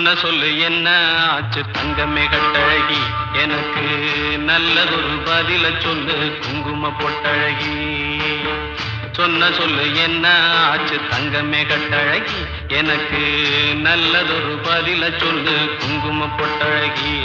சொன்ன சொல்லு என்ன ஆச்சு தங்கமே கட்டழகி, எனக்கு நல்லதொரு பதில சொல்லு குங்கும பொட்டழகி. சொன்ன சொல்லு என்ன ஆச்சு தங்கமே கட்டழகி, எனக்கு நல்லதொரு பதில சொல்லு குங்கும பொட்டழகி.